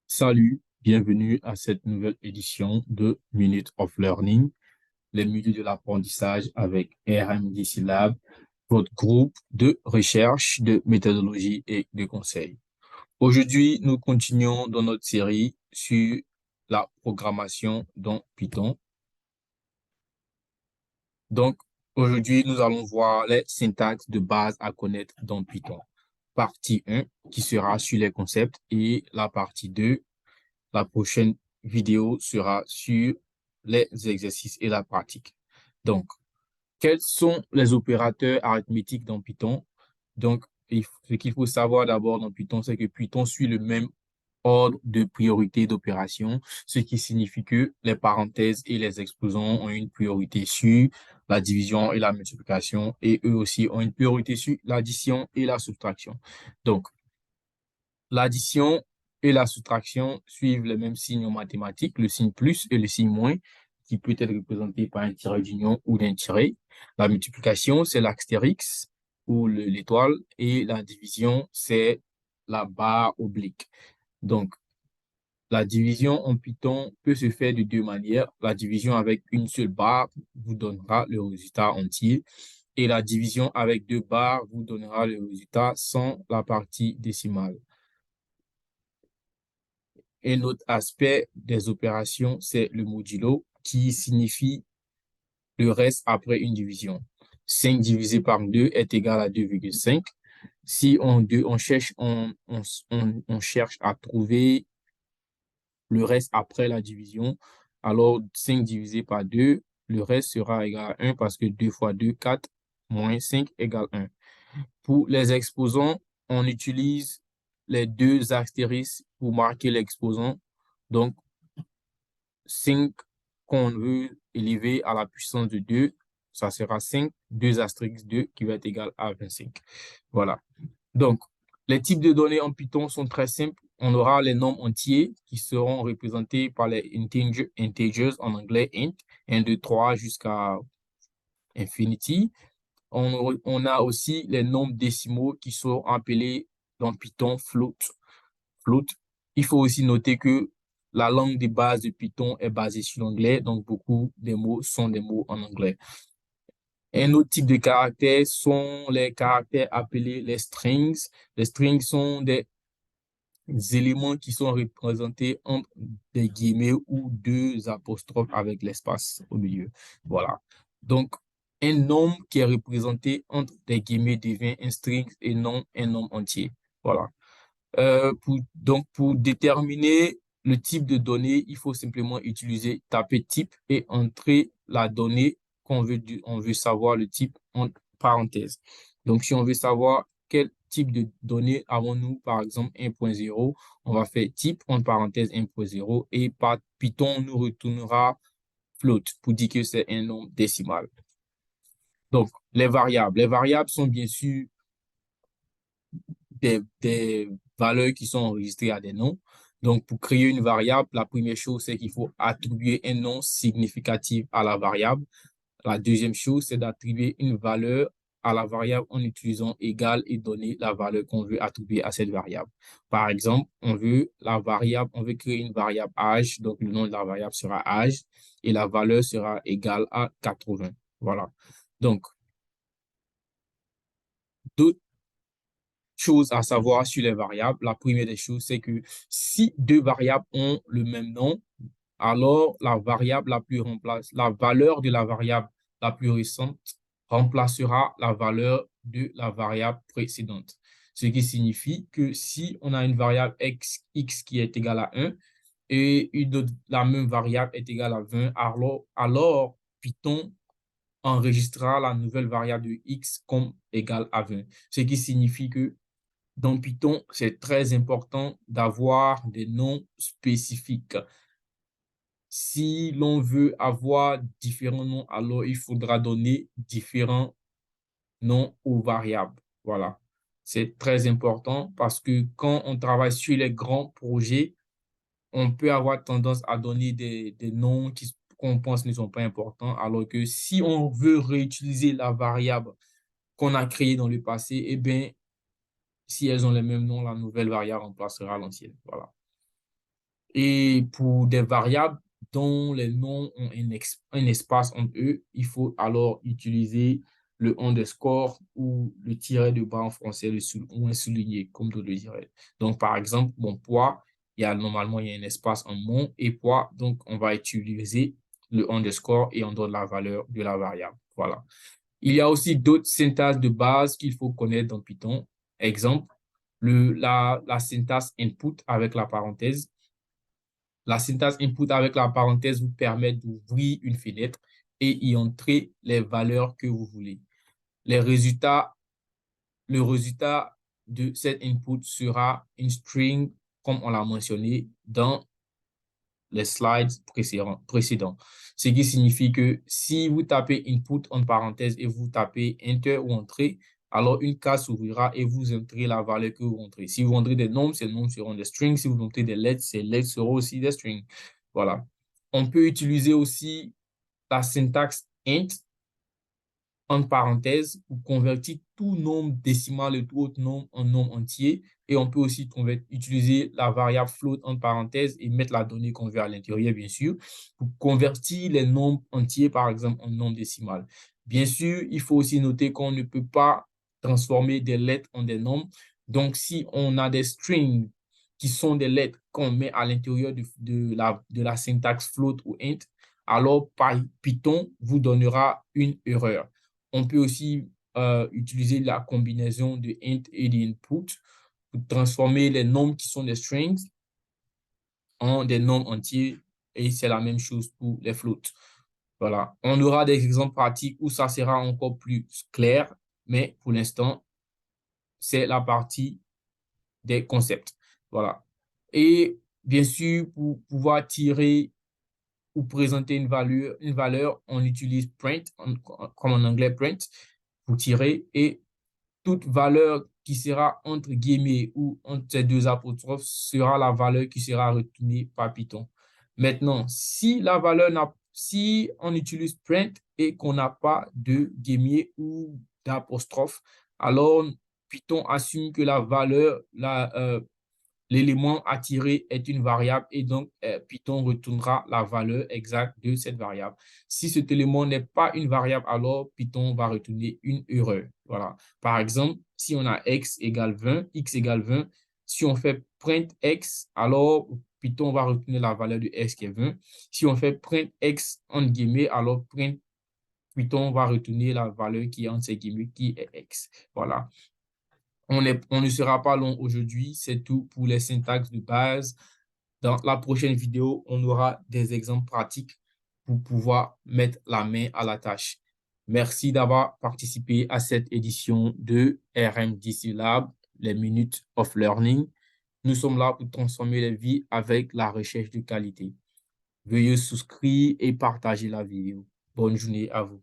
Salut, bienvenue à cette nouvelle édition de Minute of Learning, les minutes de l'apprentissage avec RMDC Lab, votre groupe de recherche, de méthodologie et de conseils. Aujourd'hui, nous continuons dans notre série sur la programmation dans Python. Donc, aujourd'hui, nous allons voir les syntaxes de base à connaître dans Python. Partie 1 qui sera sur les concepts et la partie 2. La prochaine vidéo sera sur les exercices et la pratique. Donc, quels sont les opérateurs arithmétiques dans Python? Donc, ce qu'il faut savoir d'abord dans Python, c'est que Python suit le même ordre de priorité d'opération, ce qui signifie que les parenthèses et les exposants ont une priorité sur la division et la multiplication, et eux aussi ont une priorité sur l'addition et la soustraction. Donc, l'addition et la soustraction suivent les mêmes signes en mathématiques, le signe plus et le signe moins, qui peut être représenté par un tiret d'union ou d'un tiret. La multiplication, c'est l'astérix ou l'étoile, et la division, c'est la barre oblique. Donc, la division en Python peut se faire de deux manières. La division avec une seule barre vous donnera le résultat entier, et la division avec deux barres vous donnera le résultat sans la partie décimale. Un autre aspect des opérations, c'est le modulo, qui signifie le reste après une division. 5 divisé par 2 est égal à 2,5. Si on cherche à trouver le reste après la division, alors 5 divisé par 2, le reste sera égal à 1 parce que 2 fois 2, 4, moins 5 égale 1. Pour les exposants, on utilise les deux astérisques pour marquer l'exposant. Donc, 5 qu'on veut élever à la puissance de 2, ça sera 5, 2 astérisque 2 qui va être égal à 25. Voilà. Donc, les types de données en Python sont très simples. On aura les nombres entiers qui seront représentés par les integers en anglais int, 1, 2, 3 jusqu'à infinity. On a aussi les nombres décimaux qui sont appelés dans Python float. Float. Il faut aussi noter que la langue de base de Python est basée sur l'anglais, donc beaucoup des mots sont des mots en anglais. Un autre type de caractères sont les caractères appelés les strings. Les strings sont des éléments qui sont représentés entre des guillemets ou deux apostrophes avec l'espace au milieu. Voilà. Donc, un nombre qui est représenté entre des guillemets devient un string et non un nombre entier. Voilà. Donc, pour déterminer le type de données, il faut simplement taper type et entrer la donnée on veut savoir le type entre parenthèses. Donc, si on veut savoir quel type de données avons-nous, par exemple 1.0, on va faire type entre parenthèses 1.0 et par Python, nous retournera float pour dire que c'est un nombre décimal. Donc, les variables. Les variables sont bien sûr des valeurs qui sont enregistrées à des noms. Donc, pour créer une variable, la première chose, c'est qu'il faut attribuer un nom significatif à la variable. La deuxième chose, c'est d'attribuer une valeur à la variable en utilisant égal et donner la valeur qu'on veut attribuer à cette variable. Par exemple, on veut créer une variable âge, donc le nom de la variable sera âge et la valeur sera égale à 80. Voilà. Donc, d'autres choses à savoir sur les variables. La première des choses, c'est que si deux variables ont le même nom, alors la valeur de la variable la plus récente remplacera la valeur de la variable précédente. Ce qui signifie que si on a une variable x qui est égale à 1 et la même variable est égale à 20, alors Python enregistrera la nouvelle variable de x comme égale à 20. Ce qui signifie que dans Python, c'est très important d'avoir des noms spécifiques. Si l'on veut avoir différents noms, alors il faudra donner différents noms aux variables. Voilà. C'est très important parce que quand on travaille sur les grands projets, on peut avoir tendance à donner des noms qu'on pense ne sont pas importants, alors que si on veut réutiliser la variable qu'on a créée dans le passé, eh bien, si elles ont les mêmes noms, la nouvelle variable remplacera l'ancienne. Voilà. Et pour des variables dont les noms ont un espace entre eux, il faut alors utiliser le underscore ou le tiret de bas en français ou un souligné, comme d'autres le diraient. Donc, par exemple, mon poids, normalement, il y a un espace en mon et poids. Donc, on va utiliser le underscore et on donne la valeur de la variable. Voilà. Il y a aussi d'autres syntaxes de base qu'il faut connaître dans Python. Exemple, la syntaxe input avec la parenthèse. La syntaxe input avec la parenthèse vous permet d'ouvrir une fenêtre et y entrer les valeurs que vous voulez. Le résultat de cet input sera une string, comme on l'a mentionné dans les slides précédents. Ce qui signifie que si vous tapez input en parenthèse et vous tapez enter ou entrée, alors une case s'ouvrira et vous entrez la valeur que vous rentrez. Si vous entrez des nombres, ces nombres seront des strings. Si vous entrez des lettres, ces lettres seront aussi des strings. Voilà. On peut utiliser aussi la syntaxe int entre parenthèses pour convertir tout nombre décimal et tout autre nombre en nombre entier. Et on peut aussi utiliser la variable float entre parenthèses et mettre la donnée qu'on veut à l'intérieur, bien sûr, pour convertir les nombres entiers, par exemple, en nombre décimal. Bien sûr, il faut aussi noter qu'on ne peut pas transformer des lettres en des nombres. Donc, si on a des strings qui sont des lettres qu'on met à l'intérieur de la syntaxe float ou int, alors Python vous donnera une erreur. On peut aussi utiliser la combinaison de int et d'input pour transformer les nombres qui sont des strings en des nombres entiers et c'est la même chose pour les floats. Voilà. On aura des exemples pratiques où ça sera encore plus clair, mais pour l'instant, c'est la partie des concepts. Voilà. Et bien sûr, pour pouvoir tirer ou présenter une valeur, on utilise print, comme en anglais print, pour tirer. Et toute valeur qui sera entre guillemets ou entre ces deux apostrophes sera la valeur qui sera retournée par Python. Maintenant, si on utilise print et qu'on n'a pas de guillemets ou d'apostrophe, alors Python assume que la valeur, l'élément attiré est une variable et donc Python retournera la valeur exacte de cette variable. Si cet élément n'est pas une variable, alors Python va retourner une erreur. Voilà. Par exemple, si on a x égale 20, x égale 20, si on fait print x, alors Python va retourner la valeur de x qui est 20. Si on fait print x en guillemets, alors Python va retourner la valeur qui est entre ces guillemets qui est x. Voilà. On ne sera pas long aujourd'hui, c'est tout pour les syntaxes de base. Dans la prochaine vidéo, on aura des exemples pratiques pour pouvoir mettre la main à la tâche. Merci d'avoir participé à cette édition de RMDC Lab, les Minutes of Learning. Nous sommes là pour transformer les vies avec la recherche de qualité. Veuillez souscrire et partager la vidéo. Bonne journée à vous.